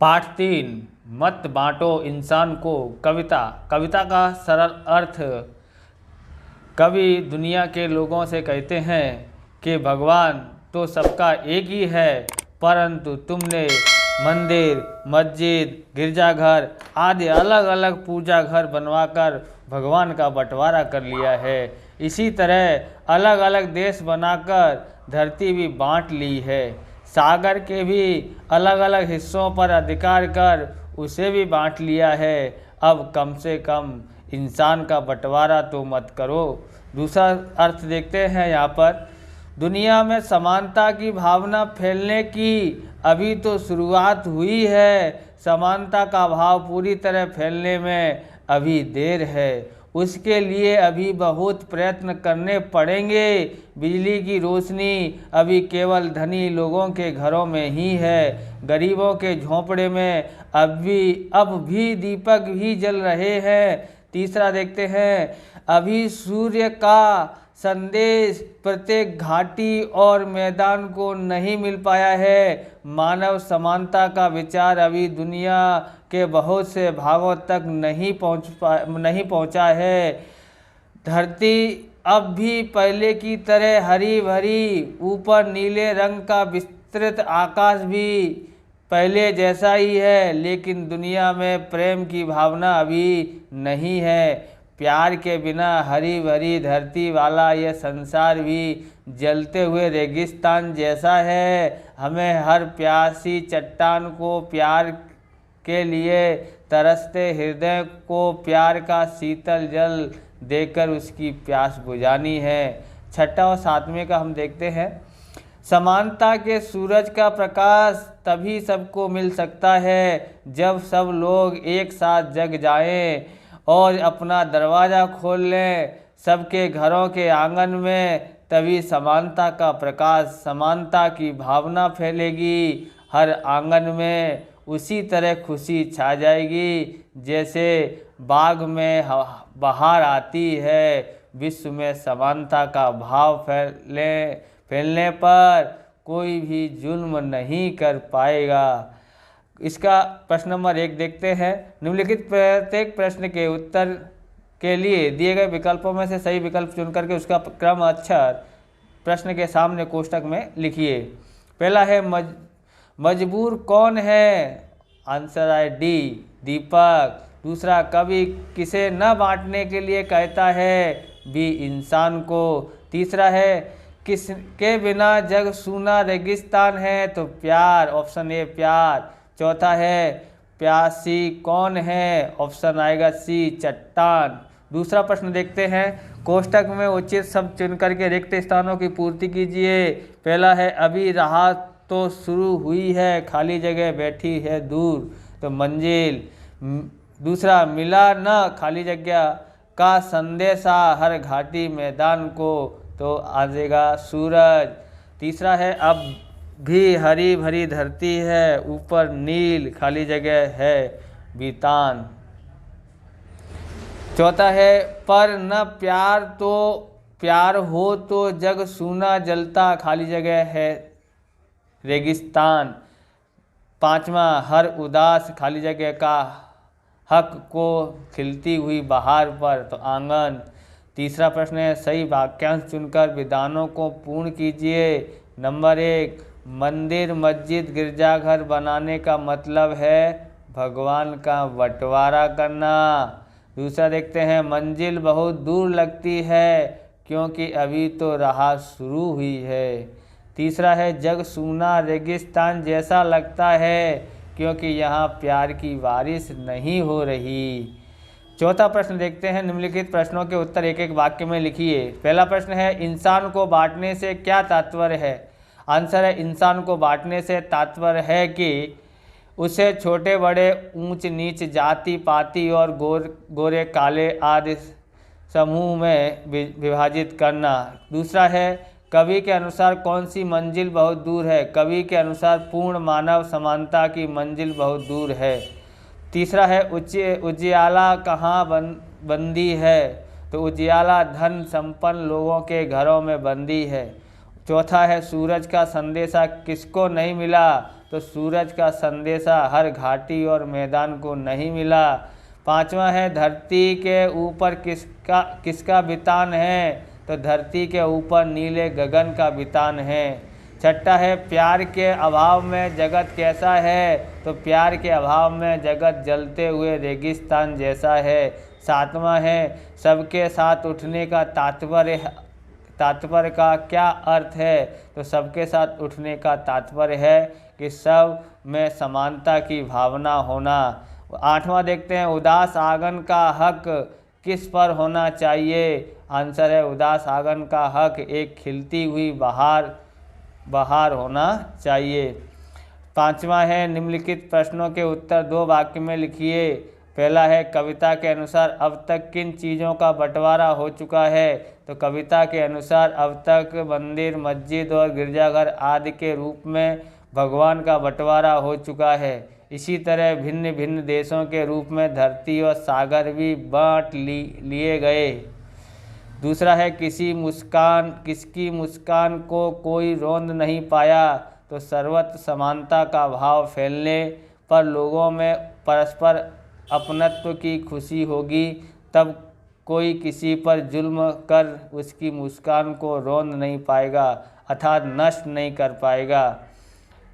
पाठ 3। मत बांटो इंसान को। कविता। कविता का सरल अर्थ। कवि दुनिया के लोगों से कहते हैं कि भगवान तो सबका एक ही है, परंतु तुमने मंदिर, मस्जिद, गिरजाघर आदि अलग अलग पूजा घर बनवाकर भगवान का बंटवारा कर लिया है। इसी तरह अलग अलग देश बनाकर धरती भी बांट ली है। सागर के भी अलग अलग हिस्सों पर अधिकार कर उसे भी बांट लिया है। अब कम से कम इंसान का बंटवारा तो मत करो। दूसरा अर्थ देखते हैं यहाँ पर। दुनिया में समानता की भावना फैलने की अभी तो शुरुआत हुई है। समानता का भाव पूरी तरह फैलने में अभी देर है। उसके लिए अभी बहुत प्रयत्न करने पड़ेंगे। बिजली की रोशनी अभी केवल धनी लोगों के घरों में ही है। गरीबों के झोंपड़े में अब भी दीपक ही जल रहे हैं। तीसरा देखते हैं। अभी सूर्य का संदेश प्रत्येक घाटी और मैदान को नहीं मिल पाया है। मानव समानता का विचार अभी दुनिया के बहुत से भागों तक नहीं पहुंचा है। धरती अब भी पहले की तरह हरी भरी, ऊपर नीले रंग का विस्तृत आकाश भी पहले जैसा ही है, लेकिन दुनिया में प्रेम की भावना अभी नहीं है। प्यार के बिना हरी भरी धरती वाला यह संसार भी जलते हुए रेगिस्तान जैसा है। हमें हर प्यासी चट्टान को प्यार के लिए तरसते हृदय को प्यार का शीतल जल देकर उसकी प्यास बुझानी है। छठा और सातवें का हम देखते हैं। समानता के सूरज का प्रकाश तभी सबको मिल सकता है जब सब लोग एक साथ जग जाएं और अपना दरवाज़ा खोल लें सबके घरों के आंगन में। तभी समानता का प्रकाश, समानता की भावना फैलेगी हर आंगन में। उसी तरह खुशी छा जाएगी जैसे बाग में बहार आती है। विश्व में समानता का भाव फैलने पर कोई भी जुल्म नहीं कर पाएगा। इसका प्रश्न नंबर 1 देखते हैं। निम्नलिखित प्रत्येक प्रश्न के उत्तर के लिए दिए गए विकल्पों में से सही विकल्प चुन करके उसका क्रम अक्षर प्रश्न के सामने कोष्टक में लिखिए। पहला है मजबूर कौन है? आंसर है डी, दीपक। दूसरा, कवि किसे न बांटने के लिए कहता है? बी, इंसान को। तीसरा है, किसके बिना जग सूना रेगिस्तान है? तो प्यार, ऑप्शन ए प्यार। चौथा है, प्यासी कौन है? ऑप्शन आएगा सी, चट्टान। दूसरा प्रश्न देखते हैं। कोष्टक में उचित शब्द चुन करके रिक्त स्थानों की पूर्ति कीजिए। पहला है, अभी राह तो शुरू हुई है, खाली जगह बैठी है दूर, तो मंजिल। दूसरा, मिला न खाली जगह का संदेशा हर घाटी मैदान को, तो आ जाएगा सूरज। तीसरा है, अब भी हरी भरी धरती है, ऊपर नील खाली जगह है, बीतान। चौथा है, पर न प्यार हो तो जग सूना जलता, खाली जगह है, रेगिस्तान। पांचवा, हर उदास खाली जगह का हक को खिलती हुई बहार पर, तो आंगन। तीसरा प्रश्न है, सही वाक्यांश चुनकर विधानों को पूर्ण कीजिए। नंबर 1, मंदिर, मस्जिद, गिरजाघर बनाने का मतलब है भगवान का बंटवारा करना। दूसरा देखते हैं, मंजिल बहुत दूर लगती है क्योंकि अभी तो राह शुरू हुई है। तीसरा है, जग सूना रेगिस्तान जैसा लगता है क्योंकि यहाँ प्यार की बारिश नहीं हो रही। चौथा प्रश्न देखते हैं। निम्नलिखित प्रश्नों के उत्तर एक एक वाक्य में लिखिए। पहला प्रश्न है, इंसान को बांटने से क्या तात्पर्य है? आंसर है, इंसान को बांटने से तात्पर्य है कि उसे छोटे बड़े, ऊंच नीच, जाति पाति और गोरे काले आदि समूह में विभाजित करना। दूसरा है, कवि के अनुसार कौन सी मंजिल बहुत दूर है? कवि के अनुसार पूर्ण मानव समानता की मंजिल बहुत दूर है। तीसरा है, उजियाला कहाँ बंदी है? तो उजियाला धन संपन्न लोगों के घरों में बंदी है। चौथा है, सूरज का संदेशा किसको नहीं मिला? तो सूरज का संदेशा हर घाटी और मैदान को नहीं मिला। पांचवा है धरती के ऊपर किसका बितान है, तो धरती के ऊपर नीले गगन का बितान है। छठा है प्यार के अभाव में जगत कैसा है, तो प्यार के अभाव में जगत जलते हुए रेगिस्तान जैसा है। सातवां है सबके साथ उठने का तात्पर्य का क्या अर्थ है, तो सबके साथ उठने का तात्पर्य है कि सब में समानता की भावना होना। आठवां देखते हैं उदास आंगन का हक किस पर होना चाहिए। आंसर है उदास आंगन का हक एक खिलती हुई बहार होना चाहिए। पांचवा है निम्नलिखित प्रश्नों के उत्तर 2 वाक्य में लिखिए। पहला है कविता के अनुसार अब तक किन चीज़ों का बंटवारा हो चुका है, तो कविता के अनुसार अब तक मंदिर, मस्जिद और गिरजाघर आदि के रूप में भगवान का बंटवारा हो चुका है। इसी तरह भिन्न भिन्न देशों के रूप में धरती और सागर भी बांट लिए गए। दूसरा है किसकी मुस्कान को कोई रौंद नहीं पाया, तो सर्वत्र समानता का भाव फैलने पर लोगों में परस्पर अपनत्व की खुशी होगी, तब कोई किसी पर जुल्म कर उसकी मुस्कान को रौंद नहीं पाएगा अर्थात नष्ट नहीं कर पाएगा।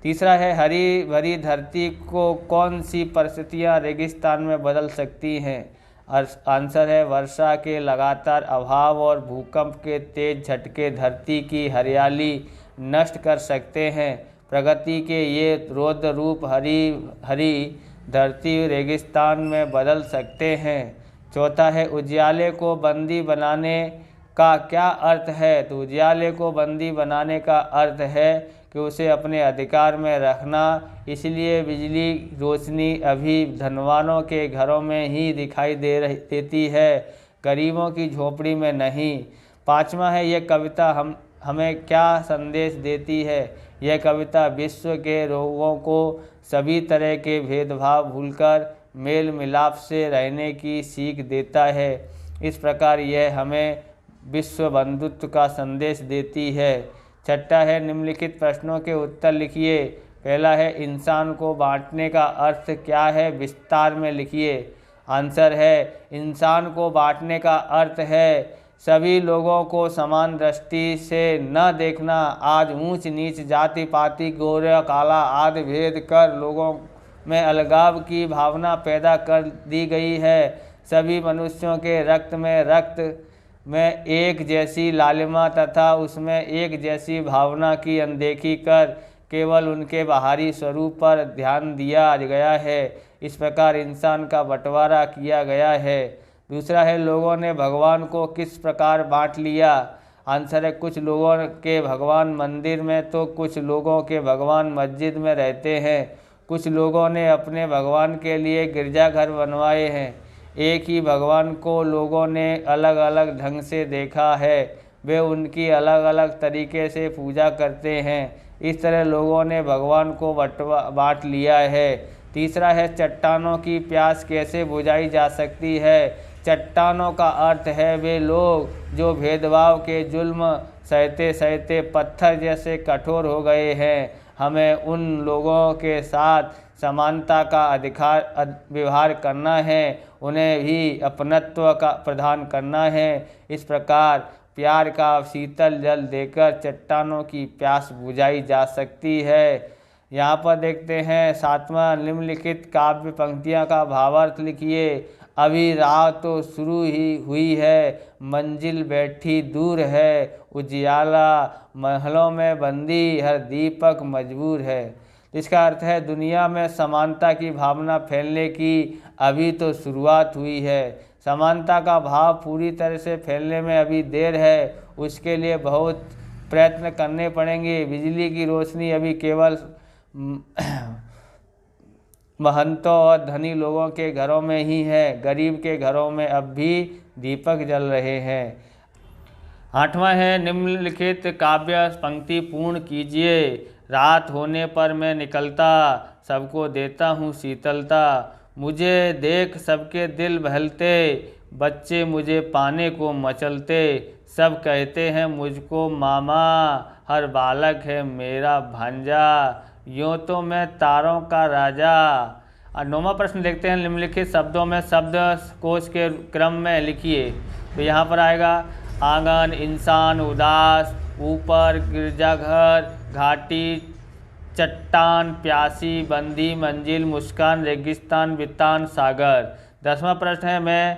तीसरा है हरी भरी धरती को कौन सी परिस्थितियाँ रेगिस्तान में बदल सकती हैं। आंसर है वर्षा के लगातार अभाव और भूकंप के तेज झटके धरती की हरियाली नष्ट कर सकते हैं। प्रगति के ये रौद्र रूप हरी धरती रेगिस्तान में बदल सकते हैं। चौथा है उजियाले को बंदी बनाने का क्या अर्थ है, तो उजियाले को बंदी बनाने का अर्थ है कि उसे अपने अधिकार में रखना, इसलिए बिजली रोशनी अभी धनवानों के घरों में ही दिखाई देती है, गरीबों की झोपड़ी में नहीं। पांचवा है यह कविता हमें क्या संदेश देती है। यह कविता विश्व के लोगों को सभी तरह के भेदभाव भूलकर मेल मिलाप से रहने की सीख देता है। इस प्रकार यह हमें विश्व बंधुत्व का संदेश देती है। छठा है निम्नलिखित प्रश्नों के उत्तर लिखिए। पहला है इंसान को बांटने का अर्थ क्या है, विस्तार में लिखिए। आंसर है इंसान को बांटने का अर्थ है सभी लोगों को समान दृष्टि से न देखना। आज ऊंच नीच, जाति पाति, गोरा काला आदि भेद कर लोगों में अलगाव की भावना पैदा कर दी गई है। सभी मनुष्यों के रक्त में एक जैसी लालिमा तथा उसमें एक जैसी भावना की अनदेखी कर केवल उनके बाहरी स्वरूप पर ध्यान दिया गया है। इस प्रकार इंसान का बंटवारा किया गया है। दूसरा है लोगों ने भगवान को किस प्रकार बांट लिया। आंसर है कुछ लोगों के भगवान मंदिर में तो कुछ लोगों के भगवान मस्जिद में रहते हैं। कुछ लोगों ने अपने भगवान के लिए गिरजाघर बनवाए हैं। एक ही भगवान को लोगों ने अलग अलग ढंग से देखा है, वे उनकी अलग अलग तरीके से पूजा करते हैं। इस तरह लोगों ने भगवान को बांट लिया है। तीसरा है चट्टानों की प्यास कैसे बुझाई जा सकती है। चट्टानों का अर्थ है वे लोग जो भेदभाव के जुल्म सहते सहते पत्थर जैसे कठोर हो गए हैं। हमें उन लोगों के साथ समानता का व्यवहार करना है, उन्हें भी अपनत्व का प्रदान करना है। इस प्रकार प्यार का शीतल जल देकर चट्टानों की प्यास बुझाई जा सकती है। यहाँ पर देखते हैं सातवां निम्नलिखित काव्य पंक्तियाँ का भावार्थ लिखिए। अभी राह तो शुरू ही हुई है, मंजिल बैठी दूर है, उजियाला महलों में बंदी हर दीपक मजबूर है। इसका अर्थ है दुनिया में समानता की भावना फैलने की अभी तो शुरुआत हुई है। समानता का भाव पूरी तरह से फैलने में अभी देर है, उसके लिए बहुत प्रयत्न करने पड़ेंगे। बिजली की रोशनी अभी केवल महंतों और धनी लोगों के घरों में ही है, गरीब के घरों में अब भी दीपक जल रहे हैं। आठवां है निम्नलिखित काव्य पंक्ति पूर्ण कीजिए। रात होने पर मैं निकलता, सबको देता हूँ शीतलता, मुझे देख सबके दिल बहलते, बच्चे मुझे पाने को मचलते, सब कहते हैं मुझको मामा, हर बालक है मेरा भांजा, यूँ तो मैं तारों का राजा। और 9वां प्रश्न देखते हैं, निम्नलिखित शब्दों में शब्द कोश के क्रम में लिखिए। तो यहाँ पर आएगा आंगन, इंसान, उदास, ऊपर, गिरजाघर, घाटी, चट्टान, प्यासी, बंदी, मंजिल, मुस्कान, रेगिस्तान, बितान, सागर। 10वां प्रश्न है, मैं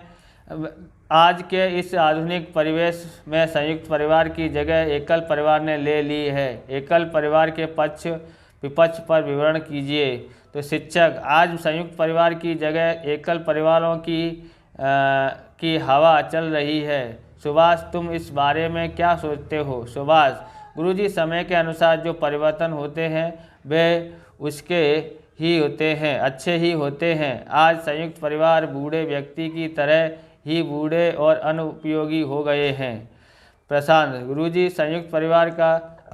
आज के इस आधुनिक परिवेश में संयुक्त परिवार की जगह एकल परिवार ने ले ली है। एकल परिवार के पक्ष विपक्ष पर विवरण कीजिए। तो शिक्षक, आज संयुक्त परिवार की जगह एकल परिवारों की हवा चल रही है। सुभाष, तुम इस बारे में क्या सोचते हो? सुभाष, गुरुजी, समय के अनुसार जो परिवर्तन होते हैं वे उसके ही होते हैं, अच्छे ही होते हैं। आज संयुक्त परिवार बूढ़े व्यक्ति की तरह ही बूढ़े और अनुपयोगी हो गए हैं। प्रशांत, गुरुजी, संयुक्त परिवार का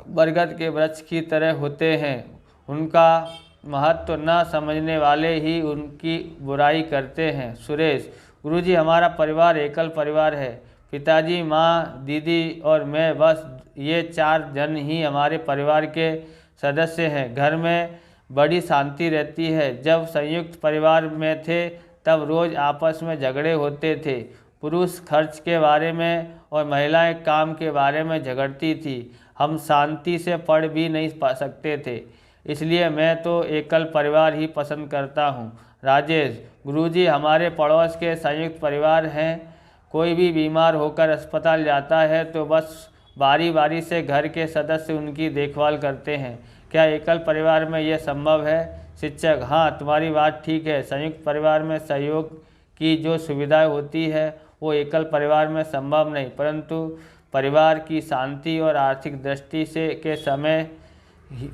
बरगद के वृक्ष की तरह होते हैं, उनका महत्व न समझने वाले ही उनकी बुराई करते हैं। सुरेश, गुरुजी, हमारा परिवार एकल परिवार है। पिताजी, माँ, दीदी और मैं, बस ये 4 जन ही हमारे परिवार के सदस्य हैं। घर में बड़ी शांति रहती है। जब संयुक्त परिवार में थे तब रोज़ आपस में झगड़े होते थे। पुरुष खर्च के बारे में और महिलाएं काम के बारे में झगड़ती थी। हम शांति से पढ़ भी नहीं पा सकते थे। इसलिए मैं तो एकल परिवार ही पसंद करता हूँ। राजेश, गुरुजी, हमारे पड़ोस के संयुक्त परिवार हैं। कोई भी बीमार होकर अस्पताल जाता है तो बस बारी बारी से घर के सदस्य उनकी देखभाल करते हैं। क्या एकल परिवार में यह संभव है? शिक्षक, हाँ, तुम्हारी बात ठीक है। संयुक्त परिवार में सहयोग की जो सुविधाएं होती है वो एकल परिवार में संभव नहीं, परंतु परिवार की शांति और आर्थिक दृष्टि से के समय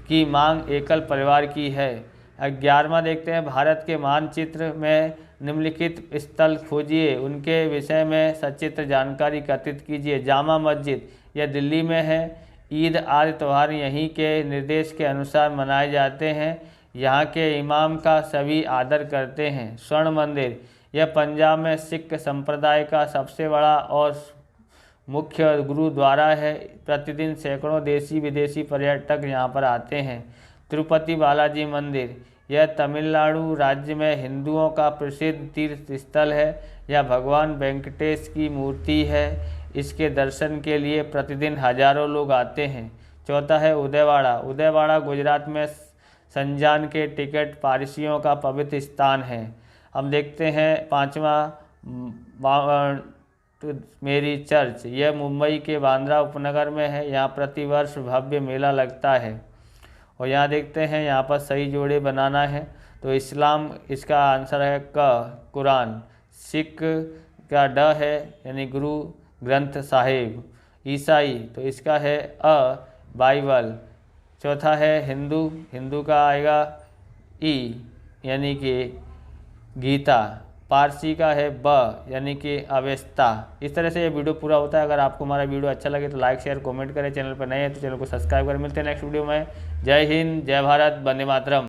की मांग एकल परिवार की है। 11वां देखते हैं, भारत के मानचित्र में निम्नलिखित स्थल खोजिए, उनके विषय में सचित्र जानकारी एकत्रित कीजिए। जामा मस्जिद, यह दिल्ली में है। ईद आदि त्यौहार यहीं के निर्देश के अनुसार मनाए जाते हैं। यहाँ के इमाम का सभी आदर करते हैं। स्वर्ण मंदिर, यह पंजाब में सिख संप्रदाय का सबसे बड़ा और मुख्य गुरुद्वारा है। प्रतिदिन सैकड़ों देशी विदेशी पर्यटक यहाँ पर आते हैं। तिरुपति बालाजी मंदिर, यह तमिलनाडु राज्य में हिंदुओं का प्रसिद्ध तीर्थ स्थल है। यह भगवान वेंकटेश की मूर्ति है। इसके दर्शन के लिए प्रतिदिन हजारों लोग आते हैं। चौथा है उदयवाड़ा। उदयवाड़ा गुजरात में संजान के टिकट पारसियों का पवित्र स्थान है। हम देखते हैं 5वां मेरी चर्च, यह मुंबई के बांद्रा उपनगर में है। यहाँ प्रतिवर्ष भव्य मेला लगता है। और यहाँ देखते हैं, यहाँ पर सही जोड़े बनाना है। तो इस्लाम, इसका आंसर है क, कुरान। सिख का ड है, यानी गुरु ग्रंथ साहिब। ईसाई, तो इसका है अ, बाइबल। चौथा है हिंदू, हिंदू का आएगा ई, यानी कि गीता। पारसी का है ब, यानी कि अवेस्ता। इस तरह से ये वीडियो पूरा होता है। अगर आपको हमारा वीडियो अच्छा लगे तो लाइक शेयर कमेंट करें। चैनल पर नए हैं तो चैनल को सब्सक्राइब करें। मिलते हैं नेक्स्ट वीडियो में। जय हिंद, जय भारत, वंदे मातरम।